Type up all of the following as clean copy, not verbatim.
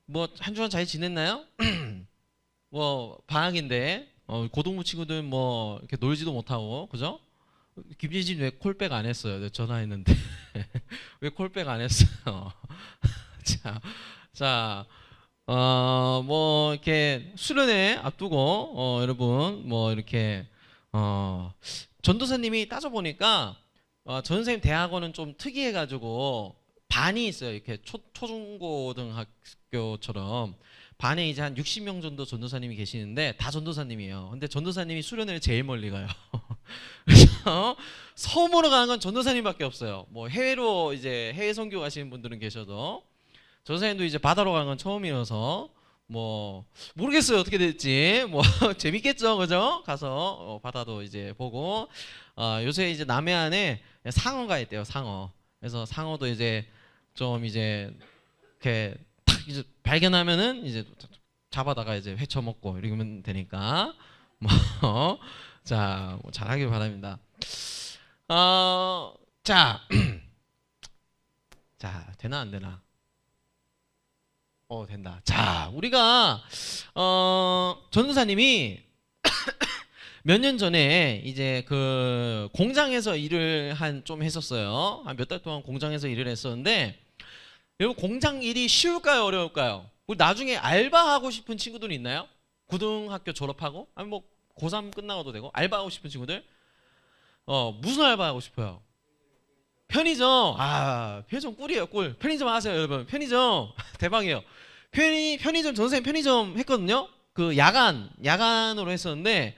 뭐 한 주간 잘 지냈나요? 뭐 방학인데 고등부 친구들 뭐 이렇게 놀지도 못하고 그죠? 김예진 왜 콜백 안 했어요? 내가 전화했는데 왜 콜백 안 했어요? 자, 자, 뭐 이렇게 수련회 앞두고 여러분 뭐 이렇게 어, 전도사님이 따져 보니까 전도사님 대학원은 좀 특이해가지고 반이 있어요. 이렇게 초중고등학교처럼 반에 이제 한 60명 정도 전도사님이 계시는데 다 전도사님이에요. 근데 전도사님이 수련회를 제일 멀리 가요. 그래서 섬으로 가는 건 전도사님밖에 없어요. 뭐 해외로 이제 해외 선교 가시는 분들은 계셔도 전도사님도 이제 바다로 가는 건 처음이어서 뭐 모르겠어요 어떻게 될지 뭐 재밌겠죠 그죠? 가서 바다도 이제 보고 요새 이제 남해안에 상어가 있대요 상어. 그래서 상어도 이제 좀 이제 이렇게 탁 이제 발견하면은 이제 잡아다가 이제 회쳐 먹고 이러면 되니까 뭐 자, 뭐 잘하길 바랍니다. 자, 자 되나 안 되나? 된다. 자, 우리가 전도사님이 몇 년 전에 이제 그 공장에서 일을 한 좀 했었어요. 한 몇 달 동안 공장에서 일을 했었는데 여러분 공장 일이 쉬울까요, 어려울까요? 우리 나중에 알바하고 싶은 친구들 있나요? 고등학교 졸업하고 아니 뭐 고3 끝나고도 되고 알바하고 싶은 친구들 무슨 알바하고 싶어요? 편의점. 편의점 꿀이에요, 꿀. 편의점 하세요, 여러분. 편의점 대박이에요. 편의점 전생 편의점 했거든요. 그 야간으로 했었는데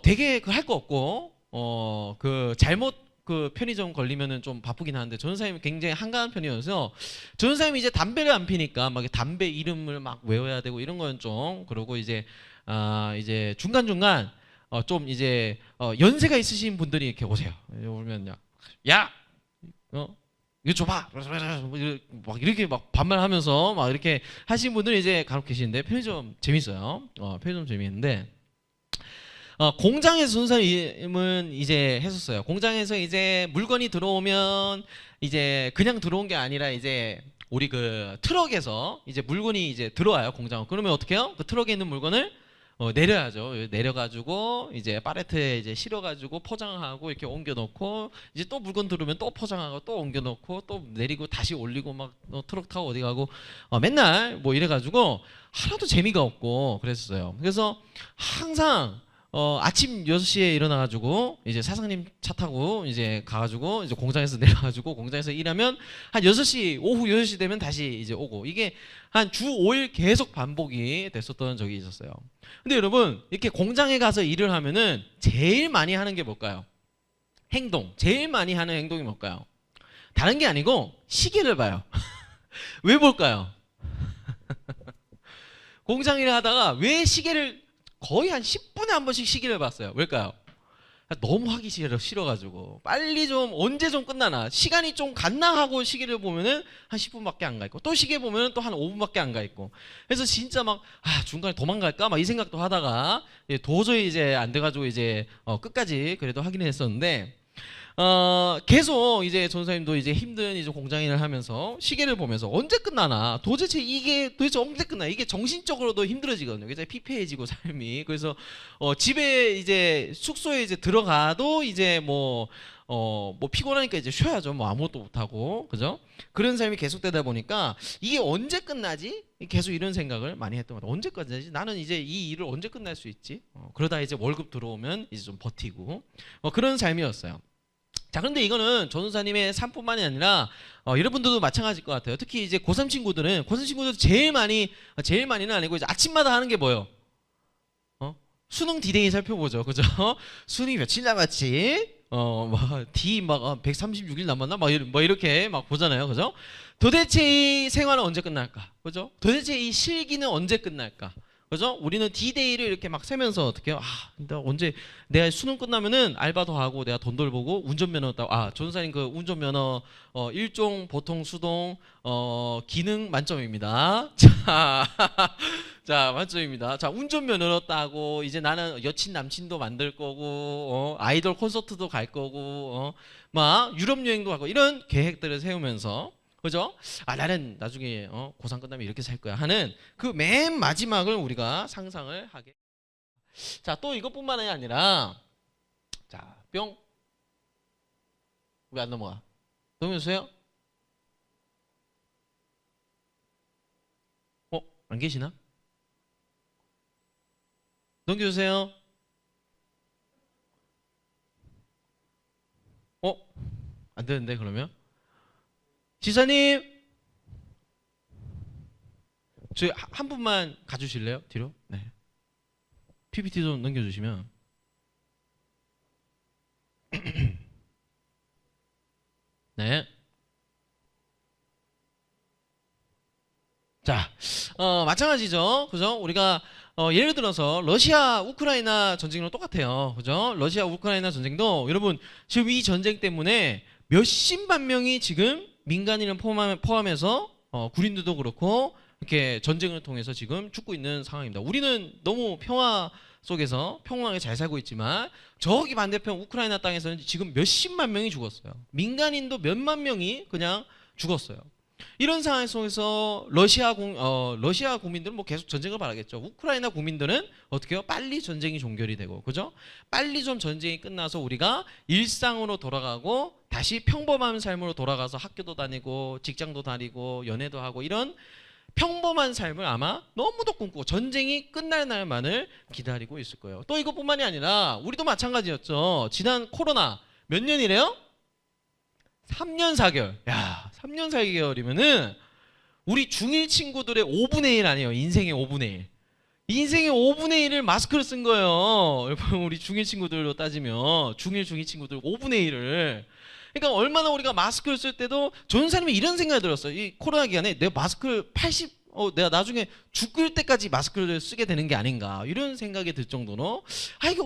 되게 그 할 거 없고 그 잘못 그 편의점 걸리면은 좀 바쁘긴 한데 전사님이 굉장히 한가한 편이어서 전사님이 이제 담배를 안 피니까 막 담배 이름을 막 외워야 되고 이런 거는 좀 그러고 이제 중간중간 좀 이제 연세가 있으신 분들이 이렇게 오세요. 오면 야 이거 줘봐 막 이렇게 막 반말하면서 막 이렇게 하시는 분들이 이제 간혹 계시는데 편의점 재밌어요. 편의점 재밌는데 공장에서 전사님은 이제 했었어요. 공장에서 이제 물건이 들어오면 이제 그냥 들어온 게 아니라 이제 우리 그 트럭에서 이제 물건이 이제 들어와요 공장. 그러면 어떻게 해요? 그 트럭에 있는 물건을 내려야죠. 내려가지고 이제 팔레트에 이제 실어가지고 포장하고 이렇게 옮겨놓고 이제 또 물건 들어오면 또 포장하고 또 옮겨놓고 또 내리고 다시 올리고 막 트럭 타고 어디 가고 맨날 뭐 이래가지고 하나도 재미가 없고 그랬어요. 그래서 항상 아침 6시에 일어나가지고 이제 사장님 차 타고 이제 가가지고 이제 공장에서 내려가지고 공장에서 일하면 한 6시 오후 6시 되면 다시 이제 오고 이게 한 주 5일 계속 반복이 됐었던 적이 있었어요. 근데 여러분 이렇게 공장에 가서 일을 하면은 제일 많이 하는 게 뭘까요? 행동. 제일 많이 하는 행동이 뭘까요? 다른 게 아니고 시계를 봐요. 왜 볼까요? 공장 일을 하다가 왜 시계를 거의 한 10분에 한 번씩 시계를 봤어요. 왜일까요? 너무 하기 싫어가지고 빨리 좀 언제 좀 끝나나 시간이 좀 갔나 하고 시계를 보면은 한 10분밖에 안 가 있고 또 시계 보면은 또 한 5분밖에 안 가 있고 그래서 진짜 막 중간에 도망갈까 막 이 생각도 하다가 도저히 이제 안 돼가지고 이제 끝까지 그래도 하긴 했었는데 계속 이제 전사님도 이제 힘든 이제 공장 일을 하면서 시계를 보면서 언제 끝나나 도대체 이게 도대체 언제 끝나 이게 정신적으로도 힘들어지거든요. 그래서 피폐해지고 삶이 그래서 집에 이제 숙소에 이제 들어가도 이제 뭐 피곤하니까 이제 쉬어야죠. 뭐 아무것도 못하고 그죠? 그런 삶이 계속되다 보니까 이게 언제 끝나지? 계속 이런 생각을 많이 했던 것 같아요. 언제 끝나지? 나는 이제 이 일을 언제 끝날 수 있지? 그러다 이제 월급 들어오면 이제 좀 버티고 그런 삶이었어요. 자, 그런데 이거는 전도사님의 삶뿐만이 아니라 여러분들도 마찬가지일 것 같아요. 특히 이제 고3 친구들은 제일 많이는 아니고 이제 아침마다 하는 게 뭐예요? 수능 디데이 살펴보죠, 그죠? 수능이 며칠 남았지? 막 136일 남았나? 막 이렇게 막 보잖아요, 그죠? 도대체 이 생활은 언제 끝날까? 그죠? 도대체 이 실기는 언제 끝날까? 그죠? 우리는 D-Day를 이렇게 막 세면서 어떻게 해요? 내가 수능 끝나면은 알바도 하고 내가 돈 벌고 운전면허 따고 전사님 그 운전면허 일종 보통 수동 기능 만점입니다. 자, 만점입니다. 자, 운전면허 따고 이제 나는 여친 남친도 만들 거고 아이돌 콘서트도 갈 거고 막 유럽 여행도 가고 이런 계획들을 세우면서 그죠? 아 나는 나중에 고3 끝나면 이렇게 살 거야 하는 그 맨 마지막을 우리가 상상을 하게. 자, 또 이것뿐만이 아니라 자, 뿅. 왜 안 넘어가? 넘겨주세요. 안 계시나? 넘겨주세요. 안 되는데 그러면? 지사님, 저희 한 분만 가주실래요? 뒤로? 네. PPT 좀 넘겨주시면. 네. 자, 마찬가지죠. 그죠? 우리가 예를 들어서 러시아 우크라이나 전쟁이랑 똑같아요. 그죠? 러시아 우크라이나 전쟁도 여러분 지금 이 전쟁 때문에 몇십만 명이 지금 민간인을 포함해서 군인들도 그렇고 이렇게 전쟁을 통해서 지금 죽고 있는 상황입니다. 우리는 너무 평화 속에서 평온하게 잘 살고 있지만 저기 반대편 우크라이나 땅에서는 지금 몇십만 명이 죽었어요. 민간인도 몇만 명이 그냥 죽었어요. 이런 상황 속에서 러시아 국민들은 뭐 계속 전쟁을 바라겠죠. 우크라이나 국민들은 어떻게 해요? 빨리 전쟁이 종결이 되고, 그죠? 빨리 좀 전쟁이 끝나서 우리가 일상으로 돌아가고 다시 평범한 삶으로 돌아가서 학교도 다니고 직장도 다니고 연애도 하고 이런 평범한 삶을 아마 너무도 꿈꾸고 전쟁이 끝날 날만을 기다리고 있을 거예요. 또 이것뿐만이 아니라 우리도 마찬가지였죠. 지난 코로나 몇 년이래요? 3년 4개월. 야, 3년 4개월이면은 우리 중1 친구들의 5분의 1 아니에요. 인생의 5분의 1. 인생의 5분의 1을 마스크를 쓴 거예요. 여러분 우리 중1 친구들로 따지면 중1, 중2 친구들 5분의 1을. 그러니까 얼마나 우리가 마스크를 쓸 때도 전사님이 이런 생각이 들었어요. 이 코로나 기간에 내가 마스크를 내가 나중에 죽을 때까지 마스크를 쓰게 되는 게 아닌가 이런 생각이 들 정도로 이게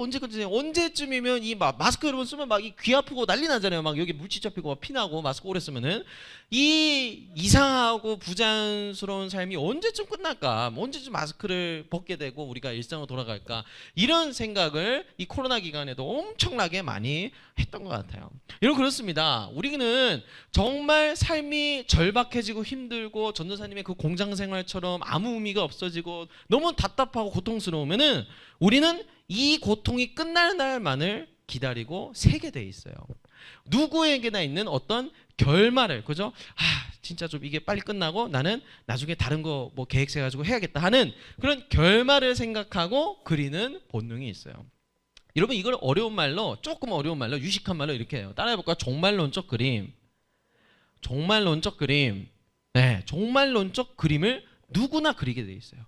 언제쯤이면 이 마스크 여러분 쓰면 막 이 귀 아프고 난리 나잖아요. 막 여기 물집 잡히고 막 피나고 마스크 오래 쓰면은 이 이상하고 부자연스러운 삶이 언제쯤 끝날까? 언제쯤 마스크를 벗게 되고 우리가 일상으로 돌아갈까? 이런 생각을 이 코로나 기간에도 엄청나게 많이 했던 것 같아요. 여러분 그렇습니다. 우리는 정말 삶이 절박해지고 힘들고 전도사님의 그 공장 생활처럼 아무 의미가 없어지고 너무 답답하고 고통스러우면은 우리는 이 고통이 끝날 날만을 기다리고 새게 돼 있어요. 누구에게나 있는 어떤 결말을, 그죠? 진짜 좀 이게 빨리 끝나고 나는 나중에 다른 거 뭐 계획 세가지고 해야겠다 하는 그런 결말을 생각하고 그리는 본능이 있어요. 여러분 이걸 조금 어려운 말로 유식한 말로 이렇게 해요. 따라해볼까요? 종말론적 그림. 종말론적 그림. 네, 종말론적 그림을 누구나 그리게 돼 있어요.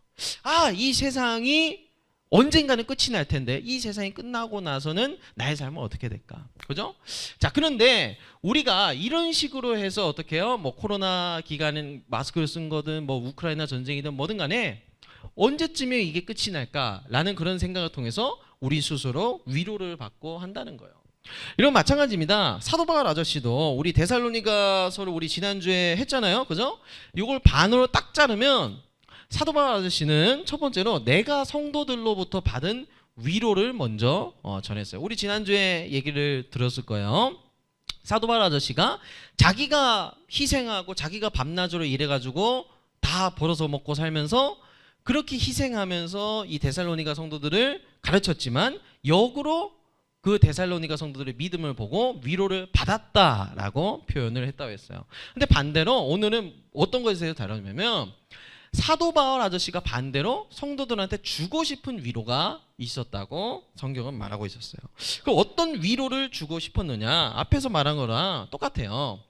이 세상이 언젠가는 끝이 날 텐데 이 세상이 끝나고 나서는 나의 삶은 어떻게 될까? 그죠? 자, 그런데 우리가 이런 식으로 해서 어떻게 해요? 뭐 코로나 기간은 마스크를 쓴 거든 뭐 우크라이나 전쟁이든 뭐든 간에 언제쯤에 이게 끝이 날까라는 그런 생각을 통해서 우리 스스로 위로를 받고 한다는 거예요. 이런 마찬가지입니다. 사도 바울 아저씨도 우리 데살로니가서를 우리 지난주에 했잖아요. 그죠? 이걸 반으로 딱 자르면 사도 바울 아저씨는 첫 번째로 내가 성도들로부터 받은 위로를 먼저 전했어요. 우리 지난주에 얘기를 들었을 거예요. 사도 바울 아저씨가 자기가 희생하고 자기가 밤낮으로 일해가지고 다 벌어서 먹고 살면서 그렇게 희생하면서 이 데살로니가 성도들을 가르쳤지만 역으로 그 데살로니가 성도들의 믿음을 보고 위로를 받았다라고 표현을 했다고 했어요. 근데 반대로 오늘은 어떤 것에 다루냐면 사도 바울 아저씨가 반대로 성도들한테 주고 싶은 위로가 있었다고 성경은 말하고 있었어요. 그럼 어떤 위로를 주고 싶었느냐? 앞에서 말한 거랑 똑같아요.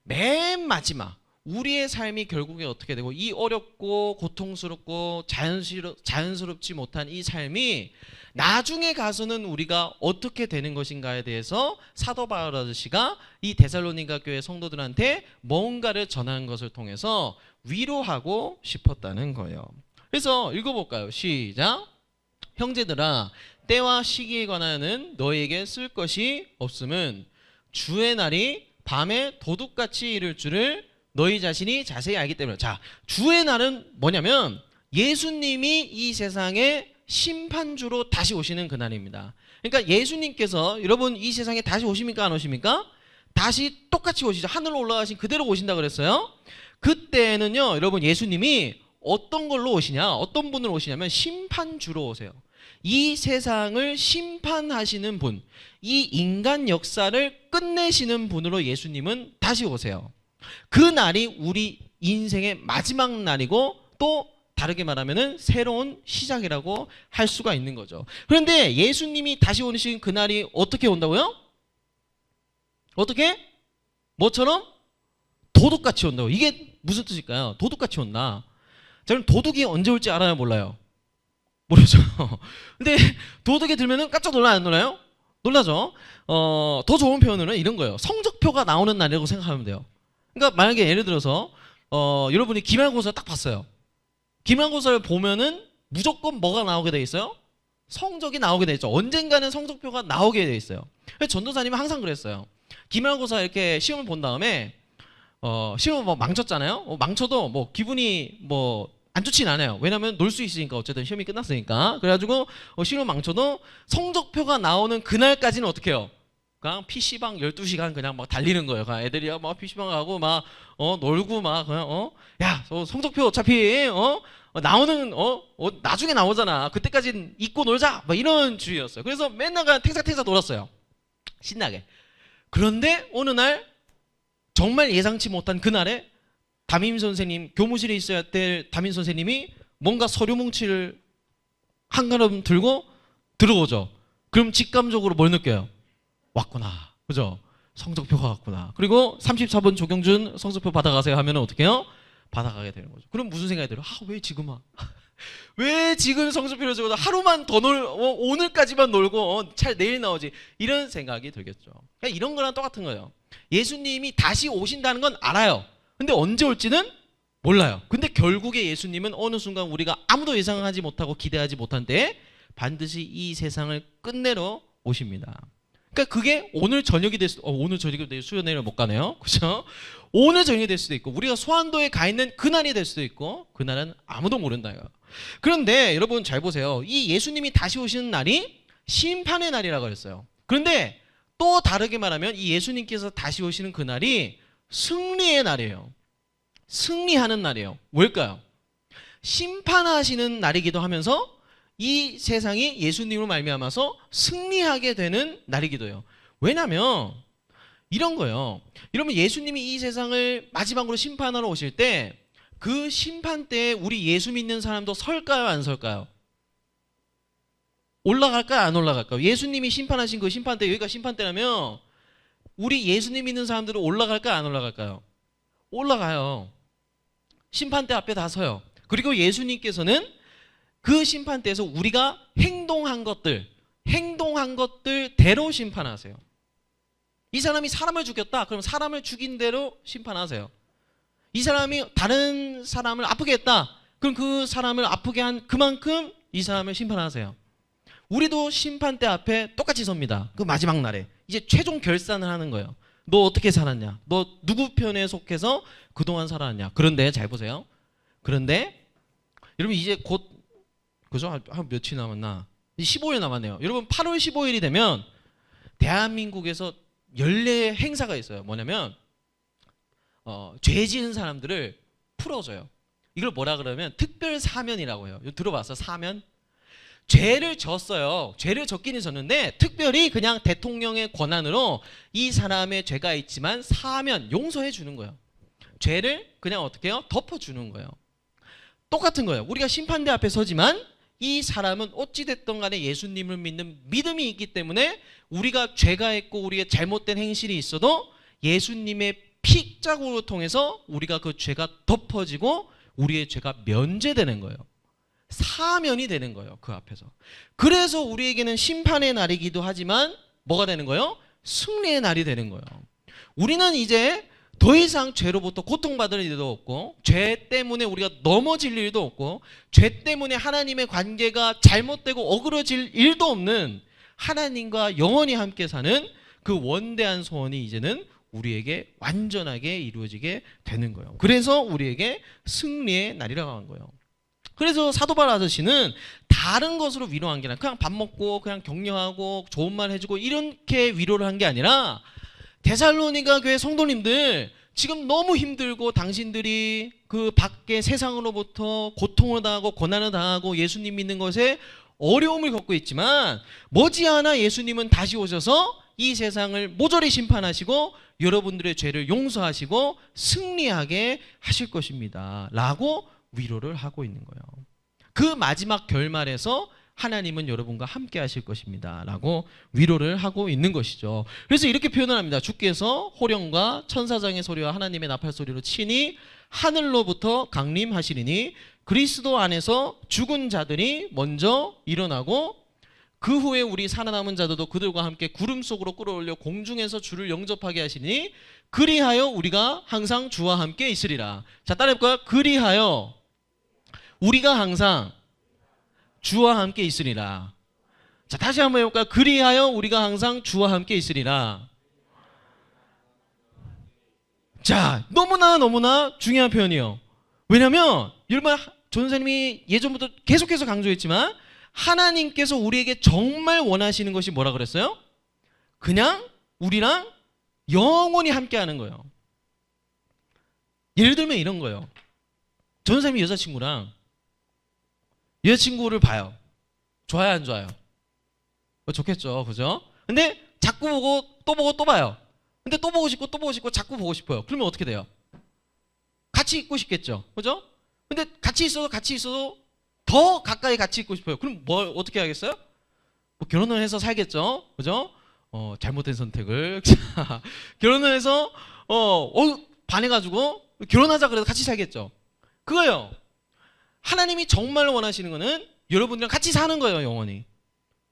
맨 마지막 우리의 삶이 결국에 어떻게 되고 이 어렵고 고통스럽고 자연스럽지 못한 이 삶이 나중에 가서는 우리가 어떻게 되는 것인가에 대해서 사도 바울 아저씨가 이 데살로니가 교회 성도들한테 뭔가를 전하는 것을 통해서 위로하고 싶었다는 거예요. 그래서 읽어볼까요? 시작. 형제들아, 때와 시기에 관하여는 너에게 쓸 것이 없음은 주의 날이 밤에 도둑같이 이를 줄을 너희 자신이 자세히 알기 때문에. 자, 주의 날은 뭐냐면 예수님이 이 세상에 심판주로 다시 오시는 그날입니다. 그러니까 예수님께서 여러분 이 세상에 다시 오십니까 안 오십니까? 다시 똑같이 오시죠. 하늘로 올라가신 그대로 오신다 그랬어요. 그때는요, 여러분 예수님이 어떤 걸로 오시냐, 어떤 분으로 오시냐면 심판주로 오세요. 이 세상을 심판하시는 분, 이 인간 역사를 끝내시는 분으로 예수님은 다시 오세요. 그 날이 우리 인생의 마지막 날이고 또 다르게 말하면은 새로운 시작이라고 할 수가 있는 거죠. 그런데 예수님이 다시 오신 그 날이 어떻게 온다고요? 어떻게? 뭐처럼? 도둑같이 온다고. 이게 무슨 뜻일까요? 도둑같이 온다. 자, 그럼 도둑이 언제 올지 알아요? 몰라요? 모르죠. 근데 도둑이 들면은 깜짝 놀라요? 안 놀라요? 놀라죠. 더 좋은 표현은 이런 거예요. 성적표가 나오는 날이라고 생각하면 돼요. 그러니까 만약에 예를 들어서 여러분이 기말고사 딱 봤어요. 기말고사를 보면은 무조건 뭐가 나오게 돼 있어요? 성적이 나오게 돼 있죠. 언젠가는 성적표가 나오게 돼 있어요. 전도사님은 항상 그랬어요. 기말고사 이렇게 시험을 본 다음에 시험 뭐 망쳤잖아요. 망쳐도 뭐 기분이 뭐 안 좋진 않아요. 왜냐면 놀 수 있으니까, 어쨌든 시험이 끝났으니까. 그래가지고 시험 망쳐도 성적표가 나오는 그날까지는 어떻게 해요? 그냥 PC방 12시간 그냥 막 달리는 거예요. 그냥 애들이 막 PC방 가고 막 놀고 막 그냥 야, 성적표 어차피 나오는 나중에 나오잖아. 그때까지는 잊고 놀자. 막 이런 주의였어요. 그래서 맨날 그냥 탱삭탱삭 놀았어요. 신나게. 그런데 어느 날 정말 예상치 못한 그날에 담임 선생님, 교무실에 있어야 될 담임 선생님이 뭔가 서류 뭉치를 한 걸음 들고 들어오죠. 그럼 직감적으로 뭘 느껴요? 왔구나. 그죠? 성적표가 왔구나. 그리고 34번 조경준 성적표 받아가세요 하면 어떻게 해요? 받아가게 되는 거죠. 그럼 무슨 생각이 들어요? 왜 지금 와? 왜 지금 성적표를 적어도 하루만 더 오늘까지만 놀고 잘 내일 나오지? 이런 생각이 들겠죠. 그러니까 이런 거랑 똑같은 거예요. 예수님이 다시 오신다는 건 알아요. 근데 언제 올지는 몰라요. 근데 결국에 예수님은 어느 순간 우리가 아무도 예상하지 못하고 기대하지 못한 때에 반드시 이 세상을 끝내러 오십니다. 그러니까 그게 오늘 저녁이 될 수도, 오늘 저녁이 될 수요, 내일 못 가네요. 그죠? 오늘 저녁이 될 수도 있고, 우리가 소환도에 가 있는 그날이 될 수도 있고, 그날은 아무도 모른다. 그런데 여러분 잘 보세요. 이 예수님이 다시 오시는 날이 심판의 날이라고 그랬어요. 그런데 또 다르게 말하면 이 예수님께서 다시 오시는 그날이 승리의 날이에요. 승리하는 날이에요. 왜일까요? 심판하시는 날이기도 하면서 이 세상이 예수님으로 말미암아서 승리하게 되는 날이기도 해요. 왜냐하면 이런 거예요. 여러분 예수님이 이 세상을 마지막으로 심판하러 오실 때 그 심판 때에 우리 예수 믿는 사람도 설까요? 안 설까요? 올라갈까요? 안 올라갈까요? 예수님이 심판하신 그 심판 때, 여기가 심판 때라면 우리 예수님 믿는 사람들은 올라갈까요? 안 올라갈까요? 올라가요. 심판대 앞에 다 서요. 그리고 예수님께서는 그 심판대에서 우리가 행동한 것들대로 심판하세요. 이 사람이 사람을 죽였다. 그럼 사람을 죽인 대로 심판하세요. 이 사람이 다른 사람을 아프게 했다. 그럼 그 사람을 아프게 한 그만큼 이 사람을 심판하세요. 우리도 심판대 앞에 똑같이 섭니다. 그 마지막 날에 이제 최종 결산을 하는 거예요. 너 어떻게 살았냐? 너 누구 편에 속해서 그동안 살아왔냐? 그런데 잘 보세요. 그런데 여러분 이제 곧 그죠? 한 며칠 남았나? 15일 남았네요. 여러분 8월 15일이 되면 대한민국에서 연례 행사가 있어요. 뭐냐면 죄 지은 사람들을 풀어줘요. 이걸 뭐라 그러면 특별 사면이라고 해요. 들어봤어? 사면? 죄를 졌어요. 죄를 졌기는 졌는데 특별히 그냥 대통령의 권한으로 이 사람의 죄가 있지만 사면, 용서해 주는 거예요. 죄를 그냥 어떻게 해요? 덮어주는 거예요. 똑같은 거예요. 우리가 심판대 앞에 서지만 이 사람은 어찌됐든 간에 예수님을 믿는 믿음이 있기 때문에 우리가 죄가 있고 우리의 잘못된 행실이 있어도 예수님의 피자국을 통해서 우리가 그 죄가 덮어지고 우리의 죄가 면제되는 거예요. 사면이 되는 거예요. 그 앞에서. 그래서 우리에게는 심판의 날이기도 하지만 뭐가 되는 거예요? 승리의 날이 되는 거예요. 우리는 이제 더 이상 죄로부터 고통받을 일도 없고 죄 때문에 우리가 넘어질 일도 없고 죄 때문에 하나님의 관계가 잘못되고 어그러질 일도 없는 하나님과 영원히 함께 사는 그 원대한 소원이 이제는 우리에게 완전하게 이루어지게 되는 거예요. 그래서 우리에게 승리의 날이라고 한 거예요. 그래서 사도 바울 아저씨는 다른 것으로 위로한 게 아니라 그냥 밥 먹고 그냥 격려하고 좋은 말 해주고 이렇게 위로를 한 게 아니라 데살로니가 교회 성도님들 지금 너무 힘들고 당신들이 그 밖에 세상으로부터 고통을 당하고 고난을 당하고 예수님 믿는 것에 어려움을 겪고 있지만 머지않아 예수님은 다시 오셔서 이 세상을 모조리 심판하시고 여러분들의 죄를 용서하시고 승리하게 하실 것입니다 라고 위로를 하고 있는 거예요. 그 마지막 결말에서 하나님은 여러분과 함께 하실 것입니다 라고 위로를 하고 있는 것이죠. 그래서 이렇게 표현을 합니다. 주께서 호령과 천사장의 소리와 하나님의 나팔 소리로 친히 하늘로부터 강림하시리니 그리스도 안에서 죽은 자들이 먼저 일어나고 그 후에 우리 살아남은 자들도 그들과 함께 구름 속으로 끌어올려 공중에서 주를 영접하게 하시니 그리하여 우리가 항상 주와 함께 있으리라. 자, 따라해볼까요? 그리하여 우리가 항상 주와 함께 있으리라. 자, 다시 한번 해볼까요? 그리하여 우리가 항상 주와 함께 있으리라. 자, 너무나 중요한 표현이에요. 왜냐하면 여러분 전사님이 예전부터 계속해서 강조했지만 하나님께서 우리에게 정말 원하시는 것이 뭐라 그랬어요? 그냥 우리랑 영원히 함께하는 거예요. 예를 들면 이런 거예요. 전사님이 여자친구를 봐요. 좋아요, 안 좋아요? 좋겠죠, 그죠? 근데 자꾸 보고 또 봐요. 근데 또 보고 싶고 자꾸 보고 싶어요. 그러면 어떻게 돼요? 같이 있고 싶겠죠, 그죠? 근데 같이 있어도 더 가까이 같이 있고 싶어요. 그럼 뭘 어떻게 하겠어요? 뭐 결혼을 해서 살겠죠, 그죠? 잘못된 선택을 결혼을 해서 반해가지고 결혼하자 그래도 같이 살겠죠. 그거예요. 하나님이 정말 원하시는 거는 여러분들이랑 같이 사는 거예요, 영원히.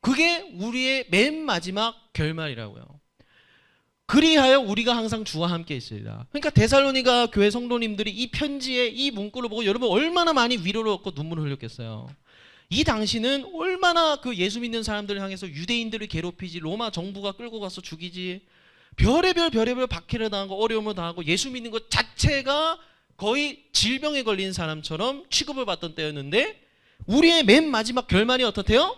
그게 우리의 맨 마지막 결말이라고요. 그리하여 우리가 항상 주와 함께 있으리라. 그러니까 데살로니가 교회 성도님들이 이 편지의 이 문구를 보고 여러분 얼마나 많이 위로를 얻고 눈물을 흘렸겠어요. 이 당시는 얼마나 그 예수 믿는 사람들을 향해서 유대인들을 괴롭히지, 로마 정부가 끌고 가서 죽이지, 별의별 박해를 당하고 어려움을 당하고 예수 믿는 것 자체가 거의 질병에 걸린 사람처럼 취급을 받던 때였는데 우리의 맨 마지막 결말이 어떻대요?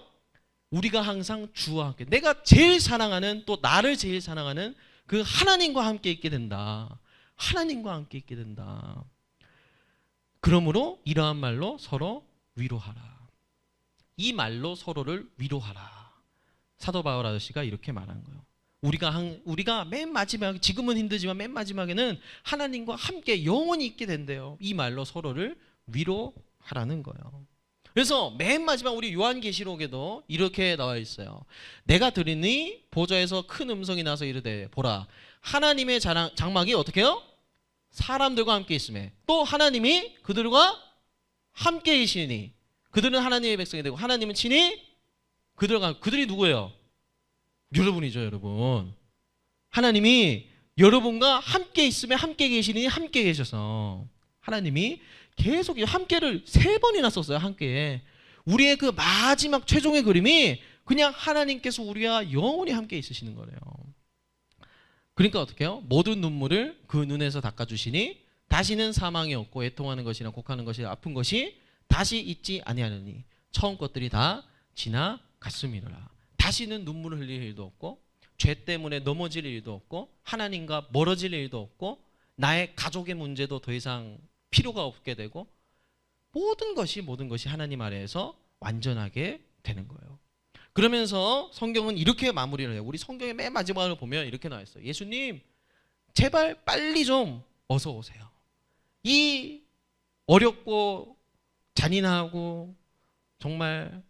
우리가 항상 주와 함께, 내가 제일 사랑하는, 또 나를 제일 사랑하는 그 하나님과 함께 있게 된다. 하나님과 함께 있게 된다. 그러므로 이러한 말로 서로 위로하라. 이 말로 서로를 위로하라. 사도 바울 아저씨가 이렇게 말한 거예요. 우리가 맨 마지막에, 지금은 힘들지만 맨 마지막에는 하나님과 함께 영원히 있게 된대요. 이 말로 서로를 위로하라는 거예요. 그래서 맨 마지막 우리 요한계시록에도 이렇게 나와 있어요. 내가 들으니 보좌에서 큰 음성이 나서 이르되 보라, 하나님의 장막이 어떻게 해요? 사람들과 함께 있음에, 또 하나님이 그들과 함께 계시니, 그들은 하나님의 백성이 되고 하나님은 친히 그들이 누구예요? 여러분이죠, 여러분. 하나님이 여러분과 함께 있음에 함께 계시니, 함께 계셔서 하나님이 계속 함께를 3번이나 썼어요. 함께. 우리의 그 마지막 최종의 그림이 그냥 하나님께서 우리와 영원히 함께 있으시는 거예요. 그러니까 어떻게 해요? 모든 눈물을 그 눈에서 닦아주시니 다시는 사망이 없고 애통하는 것이나 곡하는 것이 아픈 것이 다시 있지 아니하느니 처음 것들이 다 지나갔음이라. 다시는 눈물을 흘릴 일도 없고 죄 때문에 넘어질 일도 없고 하나님과 멀어질 일도 없고 나의 가족의 문제도 더 이상 필요가 없게 되고 모든 것이 하나님 아래에서 완전하게 되는 거예요. 그러면서 성경은 이렇게 마무리를 해요. 우리 성경의 맨 마지막을 보면 이렇게 나와 있어요. 예수님 제발 빨리 좀 어서 오세요. 이 어렵고 잔인하고 정말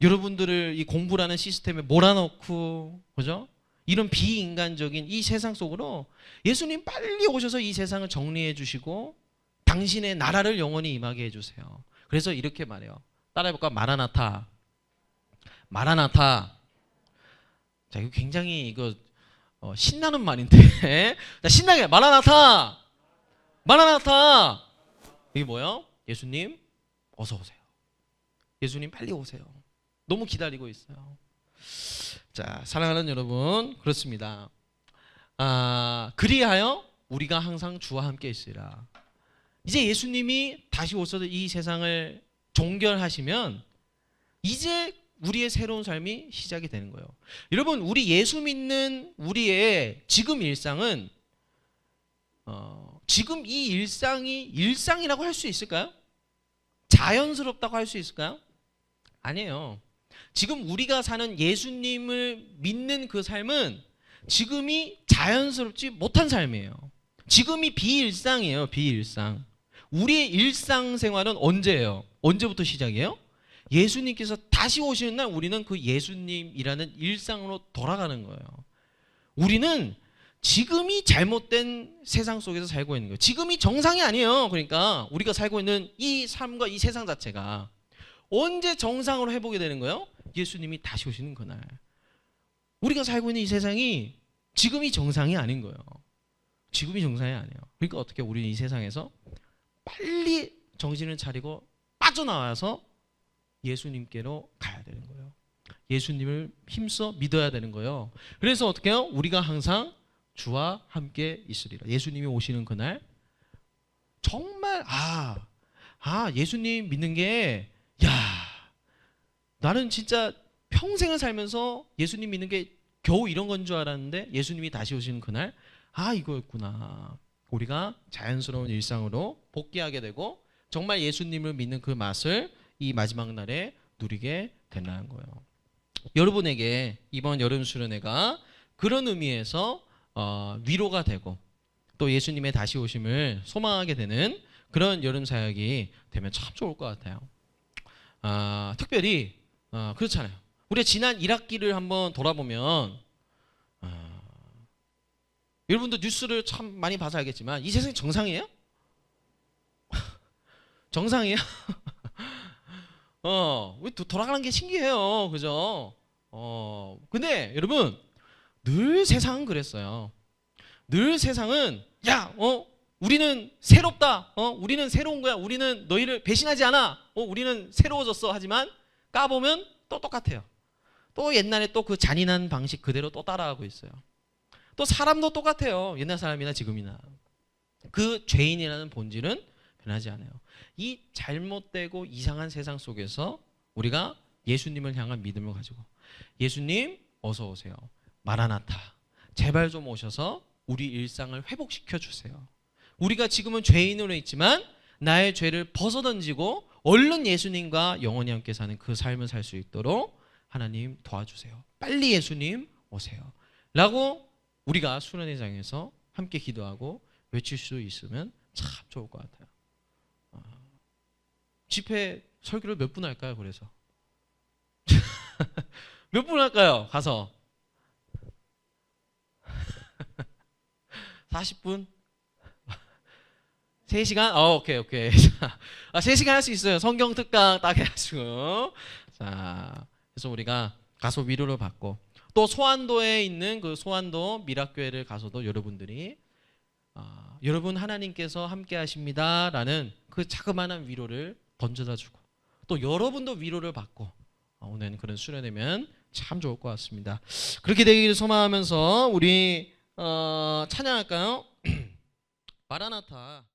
여러분들을 이 공부라는 시스템에 몰아넣고, 그죠? 이런 비인간적인 이 세상 속으로 예수님 빨리 오셔서 이 세상을 정리해 주시고 당신의 나라를 영원히 임하게 해주세요. 그래서 이렇게 말해요. 따라해볼까? 마라나타. 마라나타. 자, 이거 굉장히 신나는 말인데. 자, 신나게 마라나타. 마라나타. 이게 뭐예요? 예수님 어서 오세요. 예수님 빨리 오세요. 너무 기다리고 있어요. 자, 사랑하는 여러분, 그렇습니다. 그리하여 우리가 항상 주와 함께 있으리라. 이제 예수님이 다시 오셔서 이 세상을 종결하시면 이제 우리의 새로운 삶이 시작이 되는 거예요. 여러분, 우리 예수 믿는 우리의 지금 일상은 지금 이 일상이 일상이라고 할 수 있을까요? 자연스럽다고 할 수 있을까요? 아니에요. 지금 우리가 사는 예수님을 믿는 그 삶은 지금이 자연스럽지 못한 삶이에요. 지금이 비일상이에요. 비일상. 우리의 일상생활은 언제예요? 언제부터 시작이에요? 예수님께서 다시 오시는 날 우리는 그 예수님이라는 일상으로 돌아가는 거예요. 우리는 지금이 잘못된 세상 속에서 살고 있는 거예요. 지금이 정상이 아니에요. 그러니까 우리가 살고 있는 이 삶과 이 세상 자체가 언제 정상으로 회복이 되는 거예요? 예수님이 다시 오시는 그날. 우리가 살고 있는 이 세상이 지금이 정상이 아닌 거예요. 지금이 정상이 아니에요. 그러니까 어떻게 우리는 이 세상에서 빨리 정신을 차리고 빠져나와서 예수님께로 가야 되는 거예요. 예수님을 힘써 믿어야 되는 거예요. 그래서 어떻게 해요? 우리가 항상 주와 함께 있으리라. 예수님이 오시는 그날 정말 예수님 믿는 게 나는 진짜 평생을 살면서 예수님 믿는 게 겨우 이런 건 줄 알았는데 예수님이 다시 오시는 그날 이거였구나. 우리가 자연스러운 일상으로 복귀하게 되고 정말 예수님을 믿는 그 맛을 이 마지막 날에 누리게 된다는 거예요. 여러분에게 이번 여름 수련회가 그런 의미에서 위로가 되고 또 예수님의 다시 오심을 소망하게 되는 그런 여름 사역이 되면 참 좋을 것 같아요. 특별히 그렇잖아요. 우리가 지난 1학기를 한번 돌아보면 여러분도 뉴스를 참 많이 봐서 알겠지만 이 세상이 정상이에요? 정상이에요? 우리 돌아가는 게 신기해요. 그죠? 근데 여러분 늘 세상은 그랬어요. 늘 세상은 우리는 새롭다. 우리는 새로운 거야. 우리는 너희를 배신하지 않아. 우리는 새로워졌어. 하지만 까보면 또 똑같아요. 또 옛날에 또 그 잔인한 방식 그대로 또 따라하고 있어요. 또 사람도 똑같아요. 옛날 사람이나 지금이나. 그 죄인이라는 본질은 변하지 않아요. 이 잘못되고 이상한 세상 속에서 우리가 예수님을 향한 믿음을 가지고 예수님 어서 오세요. 마라나타. 제발 좀 오셔서 우리 일상을 회복시켜 주세요. 우리가 지금은 죄인으로 있지만 나의 죄를 벗어던지고 얼른 예수님과 영원히 함께 사는 그 삶을 살 수 있도록 하나님 도와주세요. 빨리 예수님 오세요. 라고 우리가 수련회장에서 함께 기도하고 외칠 수 있으면 참 좋을 것 같아요. 집회 설교를 몇 분 할까요? 그래서 몇 분 할까요? 가서 40분? 3시간? 오케이. 3시간 할 수 있어요. 성경 특강 딱 해가지고. 자, 그래서 우리가 가서 위로를 받고 또 소안도에 있는 그 소안도 미락교회를 가서도 여러분들이 여러분 하나님께서 함께 하십니다라는 그 자그마한 위로를 던져다 주고 또 여러분도 위로를 받고 오늘 그런 수련회면 참 좋을 것 같습니다. 그렇게 되기를 소망하면서 우리 찬양할까요? 마라나타.